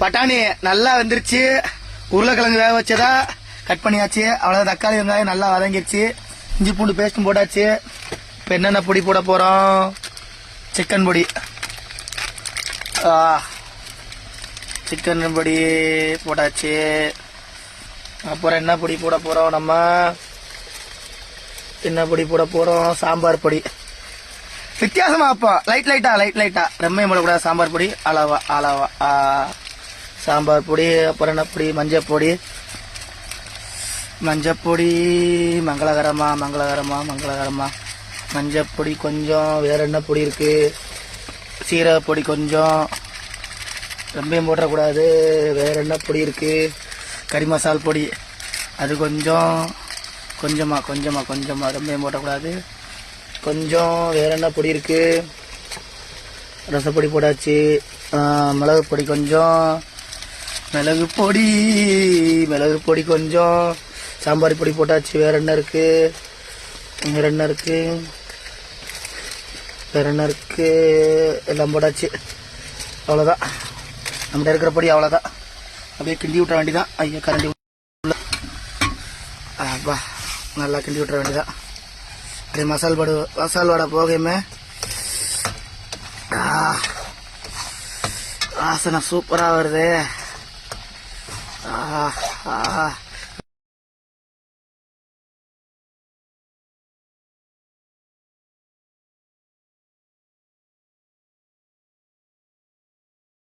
பட்டாணி நல்லா வந்துருச்சு. உருளைக்கிழங்கு வேக வச்சதா கட் பண்ணியாச்சு. அவ்வளவு தக்காளி வெங்காயம் நல்லா வதங்கிருச்சு. இஞ்சி பூண்டு பேஸ்டும் போட்டாச்சு. இப்ப என்னென்ன பொடி போட போறோம்? சிக்கன் பொடி. சிக்கன் பொடி போட்டாச்சு. அப்புறம் என்ன பொடி போட போறோம்? நம்ம என்ன பொடி போட போறோம்? சாம்பார் பொடி. வித்தியாசமா அப்போ லைட்டா ரெம்மையும் போடக்கூடாது. சாம்பார் பொடி அளவா சாம்பார் பொடி. அப்புறம் என்ன பொடி? மஞ்சப்பொடி. மங்களகரமா மஞ்சப்பொடி கொஞ்சம். வேற என்ன பொடி இருக்கு? சீரக பொடி கொஞ்சம். ரொம்பவும் போடக்கூடாது. வேற என்ன பொடி இருக்கு? கறி மசால் பொடி அது கொஞ்சமா ரொம்பவும் போடக்கூடாது. கொஞ்சம். வேற என்ன பொடி இருக்கு? ரசப்பொடி போட்டாச்சு. மிளகு பொடி கொஞ்சம். மிளகு பொடி கொஞ்சம். சாம்பார் பொடி போட்டாச்சு. வேற என்ன இருக்கு? எல்லாம் போட்டாச்சு. அவ்வளோதான் நம்மகிட்ட இருக்கிற பொடி. அவ்வளோதான். அப்படியே கிண்டி விட்டுற வேண்டியதான். ஐயா கரண்டி அப்பா நல்லா கிண்டி விட்டுற வேண்டியதான். அப்படியே மசால் வடை போகையுமே வாசனை சூப்பராக வருது.